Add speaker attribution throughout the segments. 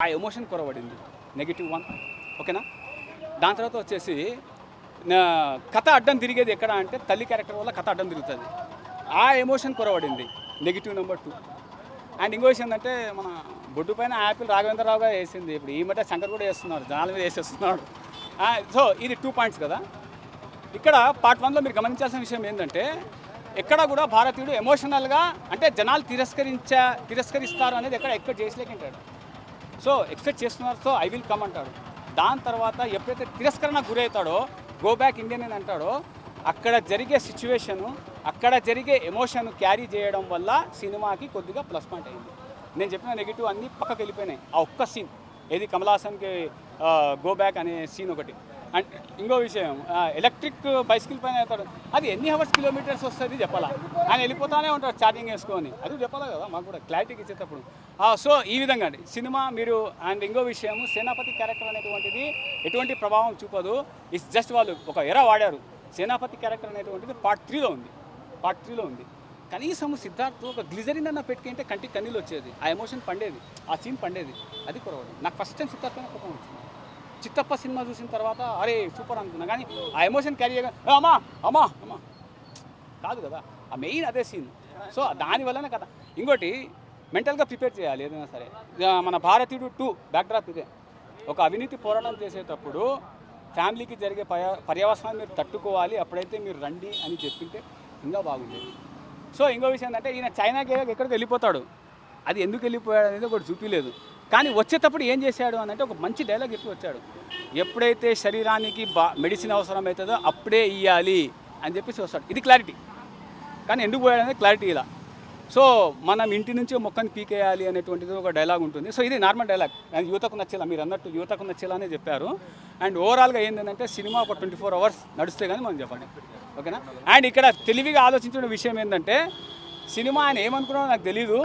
Speaker 1: ఆ ఎమోషన్ కొరవడింది -1 ఓకేనా. దాని తర్వాత వచ్చేసి కథ అడ్డం తిరిగేది ఎక్కడ అంటే తల్లి క్యారెక్టర్ వల్ల కథ అడ్డం తిరుగుతుంది. ఆ ఎమోషన్ కొరవడింది -2. అండ్ ఇంకో విషయం ఏంటంటే మన బొడ్డు పైన యాపిల్ రాఘవేంద్రరావు గారు వేసింది. ఇప్పుడు ఈ మధ్య శంకర్ కూడా వేస్తున్నారు, జనాల మీద వేసేస్తున్నాడు. సో ఇది 2 పాయింట్స్ కదా. ఇక్కడ పార్ట్ 1లో మీరు గమనించాల్సిన విషయం ఏంటంటే ఎక్కడ కూడా భారతీయుడు ఎమోషనల్గా అంటే జనాలు తిరస్కరిస్తారు అనేది ఎక్కడ ఎక్స్పెక్ట్ చేసలేకుంటాడు. సో ఎక్స్పెక్ట్ చేస్తున్నారు, సో ఐ విల్ కమ్ అంటాడు. దాని తర్వాత ఎప్పుడైతే తిరస్కరణకు గురవుతాడో గో బ్యాక్ ఇండియన్ అని అంటాడో అక్కడ జరిగే సిచ్యువేషను, అక్కడ జరిగే ఎమోషన్ క్యారీ చేయడం వల్ల సినిమాకి కొద్దిగా ప్లస్ పాయింట్ అయింది. నేను చెప్పిన నెగిటివ్ అన్నీ పక్కకి వెళ్ళిపోయినాయి. ఆ ఒక్క సీన్ ఏది కమల్ హాసన్కి గో బ్యాక్ అనే సీన్ ఒకటి. అండ్ ఇంకో విషయం ఎలక్ట్రిక్ బైసికల్ పైన వెళ్తాడు, అది ఎన్ని హవర్స్ కిలోమీటర్స్ వస్తుంది చెప్పాలా, ఆయన వెళ్ళిపోతానే ఉంటాడు ఛార్జింగ్ వేసుకొని, అది చెప్పాలా కదా మాకు కూడా క్లారిటీకి ఇచ్చేటప్పుడు. సో ఈ విధంగా అండి సినిమా మీరు. అండ్ ఇంకో విషయం సేనాపతి క్యారెక్టర్ అనేటువంటిది ఎటువంటి ప్రభావం చూపదు. ఇట్స్ జస్ట్ వాళ్ళు ఒక ఎరా వాడారు. సేనాపతి క్యారెక్టర్ అనేటువంటిది పార్ట్ 3లో ఉంది. కనీసం సిద్ధార్థ్ ఒక గ్లిజరిన్ అన్న పెట్టుకుంటే కంటికి కన్నీళ్ళు వచ్చేది, ఆ ఎమోషన్ పండేది, ఆ సీన్ పండేది. అది కొరవదు. నాకు ఫస్ట్ టైం సిద్ధార్థ్ పైన కోపం వచ్చింది. చిత్తప్ప సినిమా చూసిన తర్వాత అరే సూపర్ అనుకున్నా, కానీ ఆ ఎమోషన్ క్యారీ చేయగా అమ్మా అమ్మా అమ్మా కాదు కదా, ఆ మెయిన్ అదే సీన్. సో దానివల్లనే కదా. ఇంకోటి మెంటల్గా ప్రిపేర్ చేయాలి ఏదైనా సరే. మన భారతీయుడు 2 బ్యాక్డ్రాప్ ఇదే. ఒక అవినీతి పోరాటం చేసేటప్పుడు ఫ్యామిలీకి జరిగే పర్యవసానాన్ని మీరు తట్టుకోవాలి, అప్పుడైతే మీరు రండి అని చెప్పింటే ఇంకా బాగుండేది. సో ఇంకో విషయం ఏంటంటే ఈయన చైనాకి ఎక్కడికి వెళ్ళిపోతాడు, అది ఎందుకు వెళ్ళిపోయాడు అనేది ఒకటి చూపించలేదు. కానీ వచ్చేటప్పుడు ఏం చేశాడు అని అంటే ఒక మంచి డైలాగ్ చెప్పి వచ్చాడు. ఎప్పుడైతే శరీరానికి మెడిసిన్ అవసరం అవుతుందో అప్పుడే ఇవ్వాలి అని చెప్పేసి వస్తాడు. ఇది క్లారిటీ. కానీ ఎందుకు పోయాడు అనేది క్లారిటీ ఇలా. సో మనం ఇంటి నుంచి మొక్కని పీకేయాలి అనేటువంటిది ఒక డైలాగ్ ఉంటుంది. సో ఇది నార్మల్ డైలాగ్, యువతకు నచ్చేలా, మీరు అన్నట్టు యువతకు నచ్చేలానే చెప్పారు. అండ్ ఓవరాల్గా ఏంటంటే సినిమా ఒక 24 hours నడిస్తే కానీ మనం చెప్పండి, ఓకేనా. అండ్ ఇక్కడ తెలివిగా ఆలోచించిన విషయం ఏంటంటే సినిమా ఆయన ఏమనుకున్నాడో నాకు తెలీదు,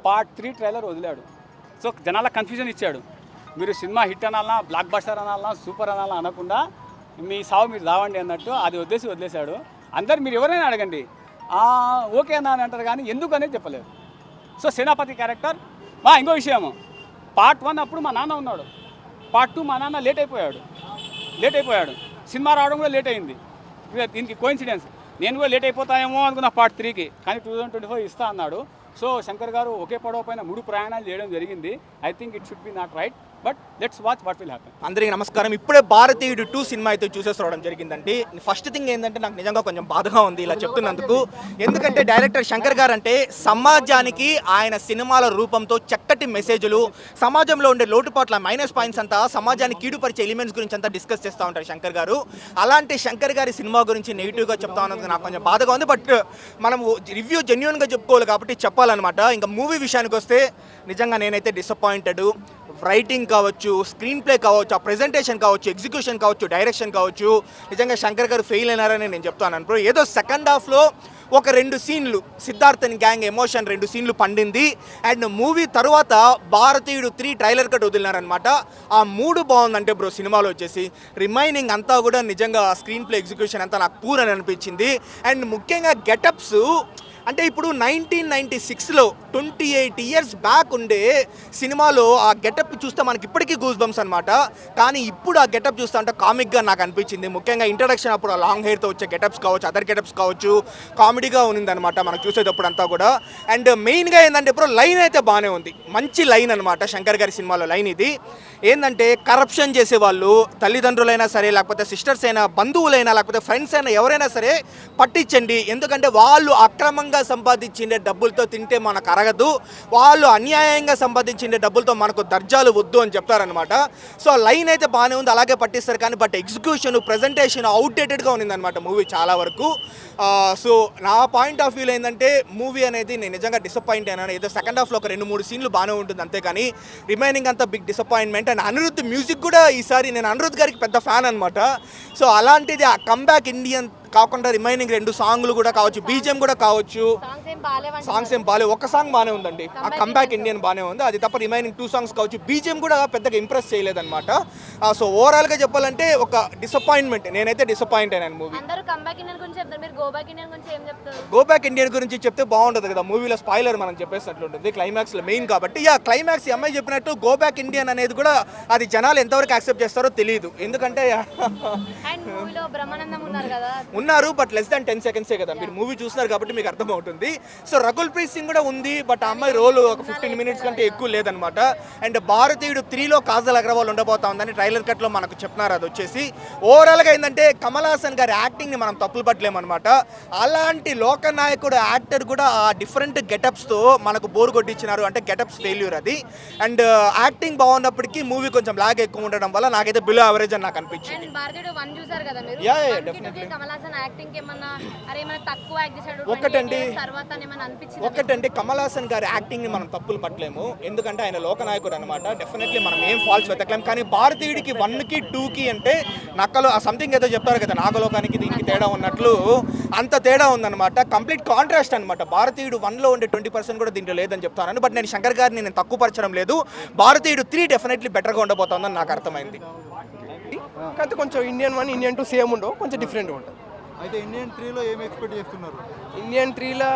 Speaker 1: పార్ట్ 3 ట్రైలర్ వదిలాడు. సో జనాల కన్ఫ్యూజన్ ఇచ్చాడు. మీరు సినిమా హిట్ అనాలన్నా, బ్లాక్ బస్టర్ అనాలన్నా, సూపర్ అనాలన్నా అనకుండా మీ సావు మీరు రావండి అన్నట్టు అది వదిలేశాడు. అందరు మీరు ఎవరైనా అడగండి ఓకే అన్నా అని అంటారు, కానీ ఎందుకు అనేది చెప్పలేదు. సో సేనాపతి క్యారెక్టర్. ఇంకో విషయము, పార్ట్ 1 అప్పుడు మా నాన్న ఉన్నాడు, పార్ట్ 2 మా నాన్న లేట్ అయిపోయాడు. సినిమా రావడం కూడా లేట్ అయింది. దీనికి కోఇన్సిడెన్స్. నేను కూడా లేట్ అయిపోతాయేమో అనుకున్నా పార్ట్ 3కి, కానీ 2024 ఇస్తా అన్నాడు. సో శంకర్ గారు ఒకే పడవ పైన 3 ప్రయాణాలు చేయడం జరిగింది. I think it should be not right, but let's watch what will happen.
Speaker 2: అందరికీ నమస్కారం. ఇప్పుడే భారతీయుడు 2 సినిమా అయితే చూసేసి రావడం జరిగిందండి. ఫస్ట్ థింగ్ ఏంటంటే నాకు నిజంగా కొంచెం బాధగా ఉంది ఇలా చెప్తున్నందుకు. ఎందుకంటే డైరెక్టర్ శంకర్ గారు అంటే సమాజానికి ఆయన సినిమాల రూపంతో చక్కటి మెసేజ్లు, సమాజంలో ఉండే లోటుపాట్ల మైనస్ పాయింట్స్ అంతా, సమాజాన్ని కీడుపరిచే ఎలిమెంట్స్ గురించి అంతా డిస్కస్ చేస్తూ ఉంటారు శంకర్ గారు. అలాంటి శంకర్ గారి సినిమా గురించి నెగిటివ్గా చెప్తా ఉన్నందుకు నాకు కొంచెం బాధగా ఉంది. బట్ మనం రివ్యూ జెన్యూన్గా చెప్పుకోవాలి కాబట్టి చెప్పాలన్నమాట. ఇంకా మూవీ విషయానికి వస్తే నిజంగా నేనైతే డిసప్పాయింటెడ్. రైటింగ్ కావచ్చు, స్క్రీన్ ప్లే కావచ్చు, ఆ ప్రెజెంటేషన్ కావచ్చు, ఎగ్జిక్యూషన్ కావచ్చు, డైరెక్షన్ కావచ్చు, నిజంగా శంకర్ గారు ఫెయిల్ అయినారని నేను చెప్తాను. బ్రో ఏదో సెకండ్ హాఫ్లో ఒక 2 సీన్లు సిద్ధార్థన్ గ్యాంగ్ ఎమోషన్ 2 సీన్లు పండింది. అండ్ మూవీ తర్వాత భారతీయుడు 3 ట్రైలర్ కట్ వదిలినారనమాట. ఆ 3 బాగుందంటే బ్రో సినిమాలో వచ్చేసి రిమైనింగ్ అంతా కూడా నిజంగా స్క్రీన్ ప్లే ఎగ్జిక్యూషన్ అంతా నాకు పూర్ అని అనిపించింది. అండ్ ముఖ్యంగా గెటప్స్ అంటే ఇప్పుడు 1996లో 28 years బ్యాక్ ఉండే సినిమాలో ఆ గెటప్ చూస్తే మనకి ఇప్పటికీ గూస్ బంప్స్ అనమాట. కానీ ఇప్పుడు ఆ గెటప్ చూస్తే అంటే కామిక్గా నాకు అనిపించింది. ముఖ్యంగా ఇంట్రడక్షన్ అప్పుడు ఆ లాంగ్ హెయిర్తో వచ్చే గెటప్స్ కావచ్చు, అదర్ గెటప్స్ కావచ్చు, కామెడీగా ఉన్నదనమాట మనకు చూసేటప్పుడు అంతా కూడా. అండ్ మెయిన్గా ఏంటంటే ఇప్పుడు లైన్ అయితే బాగానే ఉంది, మంచి లైన్ అనమాట శంకర్ గారి సినిమాలో లైన్ ఇది. ఏంటంటే కరప్షన్ చేసేవాళ్ళు తల్లిదండ్రులైనా సరే, లేకపోతే సిస్టర్స్ అయినా, బంధువులైనా, లేకపోతే ఫ్రెండ్స్ అయినా ఎవరైనా సరే పట్టించండి. ఎందుకంటే వాళ్ళు అక్రమంగా సంపాదించిండే డబ్బులతో తింటే మనకు అరగదు, వాళ్ళు అన్యాయంగా సంపాదించిండే డబ్బులతో మనకు దర్జాలు వద్దు అని చెప్తారనమాట. సో లైన్ అయితే బాగానే ఉంది, అలాగే పట్టిస్తారు. కానీ బట్ ఎగ్జిక్యూషన్, ప్రజెంటేషన్ అవుట్డేటెడ్గా ఉన్నదనమాట మూవీ చాలా వరకు. సో నా పాయింట్ ఆఫ్ వ్యూలో ఏంటంటే మూవీ అనేది నేను నిజంగా డిసప్పాయింట్ అయినాను. ఏదో సెకండ్ హాఫ్లో ఒక 2-3 సీన్లు బాగానే ఉంటుంది అంతేకాని రిమైనింగ్ అంతా big disappointment. And Anirudh music కూడా ఈసారి, నేను అనిరుద్ధ్ గారికి పెద్ద ఫ్యాన్ అనమాట. సో అలాంటిది ఆ కమ్బ్యాక్ కాకుండా రిమైనింగ్ 2 సాంగ్లు కూడా కావచ్చు, బీజిఎం కూడా కావచ్చు, సాంగ్స్ ఏం బాగాలేవు. ఒక్క సాంగ్ బాగానే ఉందండి, ఆ కంబ్యాక్ ఇండియన్ బాగానే ఉంది. అది తప్ప రిమైనింగ్ 2 సాంగ్స్ కావచ్చు, బీజిఎం కూడా పెద్దగా ఇంప్రెస్ చేయలేదన్నమాట. సో ఓవరాల్గా చెప్పాలంటే ఒక డిసప్పాయింట్మెంట్. నేనైతే డిసప్పాయింట్ అయినాను మూవీ. గో బ్యాక్ ఇండియన్ గురించి చెప్తే బాగుంటుంది కదా, మూవీలో స్పాయిలర్ మనం చెప్పేసినట్లుంటుంది క్లైమాక్స్లో మెయిన్ కాబట్టి. క్లైమాక్స్ ఈ అమ్మాయి చెప్పినట్టు గో బ్యాక్ ఇండియన్ అనేది కూడా అది జనాలు ఎంతవరకు యాక్సెప్ట్ చేస్తారో తెలియదు. ఎందుకంటే ఉన్నారు, బట్ లెస్ దాన్ 10 సెకండ్సే కదా. మీరు మూవీ చూస్తున్నారు కాబట్టి మీకు అర్థమవుతుంది. సో రకుల్ ప్రీత్ సింగ్ కూడా ఉంది, బట్ ఆ అమ్మాయి రోల్ ఒక 15 మినిట్స్ కంటే ఎక్కువ లేదనమాట. అండ్ భారతీయుడు 3లో కాజల్ అగర్వాల్ ఉండబోతా ఉందని ట్రైలర్ కట్లో మనకు చెప్తున్నారు. అది వచ్చేసి ఓవరాల్గా ఏంటంటే కమల్ హాసన్ గారి యాక్టింగ్ని మనం తప్పులు పట్టలేమన్నమాట. అలాంటి లోకనాయకుడు యాక్టర్ కూడా ఆ డిఫరెంట్ గెటప్స్తో మనకు బోర్ కొట్టించినారు. అంటే గెటప్స్ ఫెయిల్యూర్ అది. అండ్ యాక్టింగ్ బాగున్నప్పటికీ మూవీ కొంచెం లాగ్ ఎక్కువ ఉండడం వల్ల నాకైతే బిలో యావరేజ్ అని నాకు అనిపించింది. ఒకటండి కమల్ హాసన్ గారి యాక్టింగ్ ని మనం తప్పులు పట్టలేము, ఎందుకంటే ఆయన లోకనాయకుడు అనమాట. డెఫినెట్లీ మనం ఏం ఫాల్స్ వెతకలేము. కానీ భారతీయుడికి 1కి 2కి అంటే నక్కలు సంథింగ్ ఏదో చెప్తారు కదా, నాగలోకానికి దీనికి తేడా ఉన్నట్లు అంత తేడా ఉందన్నమాట. కంప్లీట్ కాంట్రాస్ట్ అనమాట. భారతీయుడు 1లో ఉండే 20% కూడా దీంట్లో లేదని చెప్తాను. బట్ నేను శంకర్ గారిని నేను తక్కువ పరచడం లేదు. భారతీయుడు 3 డెఫినెట్లీ బెటర్గా ఉండబోతుందని నాకు అర్థమైంది.
Speaker 3: కాకపోతే కొంచెం ఇండియన్ 1 ఇండియన్ 2 సేమ్ ఉండవు, కొంచెం డిఫరెంట్ ఉంటుంది.
Speaker 4: అయితే ఇండియన్ 3లో ఏమి ఎక్స్పెక్ట్ చేస్తున్నారు?
Speaker 3: ఇండియన్ 3లో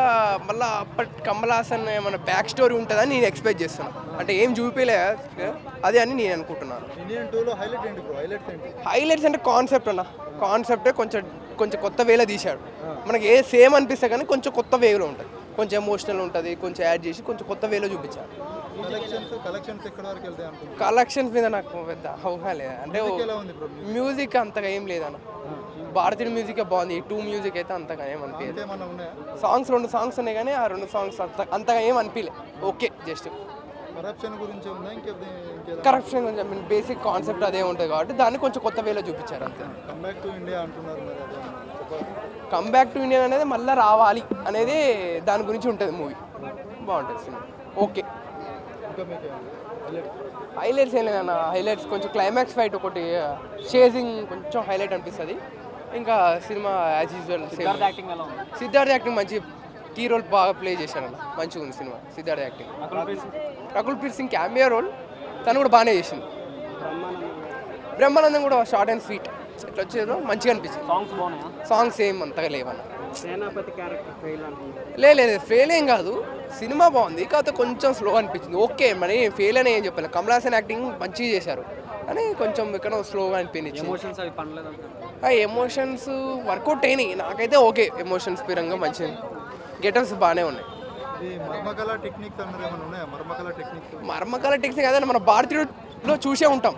Speaker 3: మళ్ళీ అప్పటి కమల్ హాసన్ ఏమైనా బ్యాక్ స్టోరీ ఉంటుందని నేను ఎక్స్పెక్ట్ చేస్తున్నాను. అంటే ఏం చూపించలే అదే అని నేను అనుకుంటున్నాను.
Speaker 4: ఇండియన్ 2లో హైలైట్ ఏంటి బ్రో? హైలైట్స్ ఏంటి?
Speaker 3: హైలైట్స్ అంటే కాన్సెప్ట్ అన్న, కాన్సెప్టే కొంచెం కొత్త వేలో తీశాడు. మనకి ఏ సేమ్ అనిపిస్తే కానీ కొంచెం కొత్త వేలో ఉంటుంది, కొంచెం ఎమోషనల్ ఉంటుంది, కొంచెం యాడ్ చేసి కొంచెం కొత్త వేలో చూపించాడు.
Speaker 4: కలెక్షన్స్ ఎక్కడ వరకు వెళ్తాయి అనుకుంటున్నారు?
Speaker 3: కలెక్షన్స్ మీద నాకు పెద్ద అవగాహన లేదు. అంటే
Speaker 4: ఎలా ఉంది బ్రో?
Speaker 3: మ్యూజిక్ అంతగా ఏం లేదన్న, భారతీయ మ్యూజిక్ బాగుంది. 2 మ్యూజిక్ అయితే అంతగా ఏం అనిపించలేదు.
Speaker 4: ఏమన్నా ఉన్నాయా?
Speaker 3: సాంగ్స్ 2 సాంగ్స్ ఉన్నాయి కానీ ఆ 2 సాంగ్స్ అంతగా ఏం అనిపించలే. ఓకే, జస్ట్
Speaker 4: కరప్షన్ గురించి ఉందా?
Speaker 3: కరప్షన్ గురించి బేసిక్ కాన్సెప్ట్ అదే ఉంటుంది కాబట్టి దాన్ని కొంచెం కొత్త వేలో చూపించారు అంతే.
Speaker 4: కమ్బ్యాక్ టు ఇండియా అంటున్నారు మరి,
Speaker 3: కమ్బ్యాక్ టు ఇండియా అనేది మళ్ళీ రావాలి అనేది దాని గురించి ఉంటుంది మూవీ. బాగుంటుంది సినిమా. ఓకే, హైలైట్స్ ఏం లేదన్న. హైలైట్స్ కొంచెం క్లైమాక్స్ ఫైట్ ఒకటి, చేజింగ్ కొంచెం హైలైట్ అనిపిస్తుంది. ఇంకా సినిమా యాజ్ యూజువల్. సిద్ధార్థ్ యాక్టింగ్ మంచి, కీ రోల్ బాగా ప్లే చేశారన్న, మంచిగా ఉంది సినిమా. Siddharth acting. Rakul Preet Singh cameo role తను కూడా బాగానే చేసింది. బ్రహ్మానందం కూడా షార్ట్ అండ్ స్వీట్ ఇట్లా వచ్చేదో మంచిగా అనిపించింది. సాంగ్స్ ఏం అంతగా లేవన్న. లేదు ఫెయిల్ ఏం కాదు, సినిమా బాగుంది, కాకపోతే కొంచెం స్లో అనిపించింది. ఓకే, మరి ఫెయిల్ అని ఏం చెప్పాలి. కమల్ హాసన్ యాక్టింగ్ మంచిగా చేశారు అని కొంచెం ఇక్కడ స్లోగా అనిపించింది. ఆ ఎమోషన్స్ వర్కౌట్ అయినాయి నాకైతే. ఓకే, ఎమోషన్స్ పరంగా మంచిగా, గెటర్స్ బాగానే ఉన్నాయి.
Speaker 4: మర్మకళ టెక్నిక్స్ అన్నారు, ఏమైనా ఉన్నాయా?
Speaker 3: మర్మకళ టెక్నిక్స్ అదే మన భారతీయులో చూసే ఉంటాం,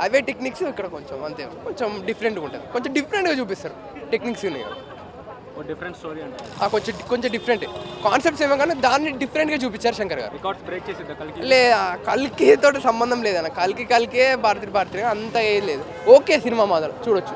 Speaker 3: అవే టెక్నిక్స్ ఇక్కడ కొంచెం అంతే, కొంచెం డిఫరెంట్గా ఉంటుంది, కొంచెం డిఫరెంట్గా చూపిస్తారు టెక్నిక్స్ ఉన్నాయి.
Speaker 1: డిఫరెంట్ స్టోరీ అంటే
Speaker 3: కొంచెం డిఫరెంట్ కాన్సెప్ట్స్ ఏమో కానీ దాన్ని డిఫరెంట్గా చూపించారు శంకర్ గారు. కల్కి తోటి సంబంధం లేదన్న, కల్కే భారతీయ అంత ఏం లేదు. ఓకే, సినిమా మాత్రం చూడొచ్చు.